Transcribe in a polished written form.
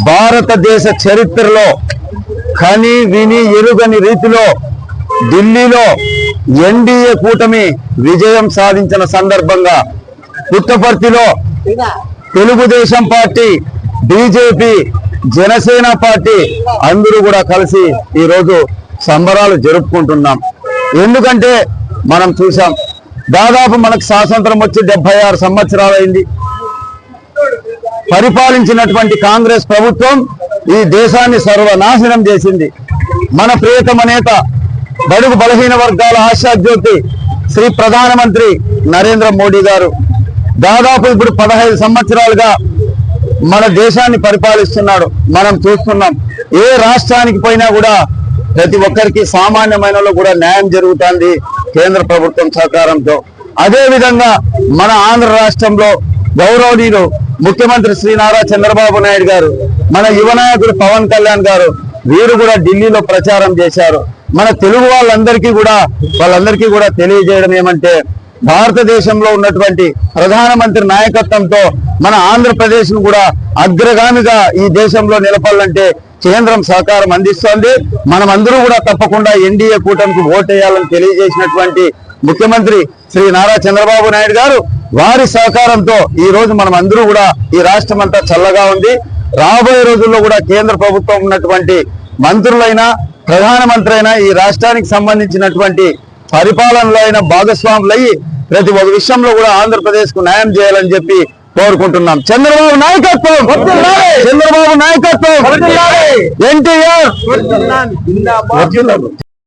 భారతదేశ చరిత్రలో కని విని ఎరుగని రీతిలో ఢిల్లీలో ఎన్డీఏ కూటమి విజయం సాధించిన సందర్భంగా పుట్టపర్తిలో Telugu Desam party, BJP, Janasena party అందరూ కూడా కలిసి ఈరోజు సంబరాలు జరుపుకుంటున్నాం. ఎందుకంటే మనం చూసాం, దాదాపు మనకు స్వాతంత్రం వచ్చి 76 సంవత్సరాలు అయింది. పరిపాలించినటువంటి కాంగ్రెస్ ప్రభుత్వం ఈ దేశాన్ని సర్వనాశనం చేసింది. మన ప్రియతమ నేత, బడుగు బలహీన వర్గాల ఆశాజ్యోతి శ్రీ ప్రధానమంత్రి నరేంద్ర మోడీ గారు దాదాపు ఇప్పుడు 15 సంవత్సరాలుగా మన దేశాన్ని పరిపాలిస్తున్నాడు. మనం చూస్తున్నాం, ఏ రాష్ట్రానికి పోయినా కూడా ప్రతి ఒక్కరికి సామాన్యమైన కూడా న్యాయం జరుగుతుంది కేంద్ర ప్రభుత్వం సహకారంతో. అదేవిధంగా మన ఆంధ్ర రాష్ట్రంలో గౌరవనీయులు ముఖ్యమంత్రి శ్రీ నారా చంద్రబాబు నాయుడు గారు, మన యువ నాయకుడు పవన్ కళ్యాణ్ గారు వీరు కూడా ఢిల్లీలో ప్రచారం చేశారు. మన తెలుగు వాళ్ళందరికీ కూడా తెలియజేయడం ఏమంటే, భారతదేశంలో ఉన్నటువంటి ప్రధానమంత్రి నాయకత్వంతో మన ఆంధ్రప్రదేశ్ ను కూడా అగ్రగామిగా ఈ దేశంలో నిలపాలంటే కేంద్రం సహకారం అందిస్తోంది. మనమందరూ కూడా తప్పకుండా ఎన్డీఏ కూటమికి ఓటేయాలని తెలియజేసినటువంటి ముఖ్యమంత్రి శ్రీ నారా చంద్రబాబు నాయుడు గారు వారి సహకారంతో ఈ రోజు మనం అందరూ కూడా ఈ రాష్ట్రం అంతా చల్లగా ఉంది. రాబోయే రోజుల్లో కూడా కేంద్ర ప్రభుత్వం ఉన్నటువంటి మంత్రులైనా, ప్రధానమంత్రి అయినా ఈ రాష్ట్రానికి సంబంధించినటువంటి పరిపాలనలో అయినా భాగస్వాములయ్యి ప్రతి ఒక్క విషయంలో కూడా ఆంధ్రప్రదేశ్ కు న్యాయం చేయాలని చెప్పి కోరుకుంటున్నాం. చంద్రబాబు నాయకత్వం, చంద్రబాబు నాయకత్వం, ఎన్టీఆర్.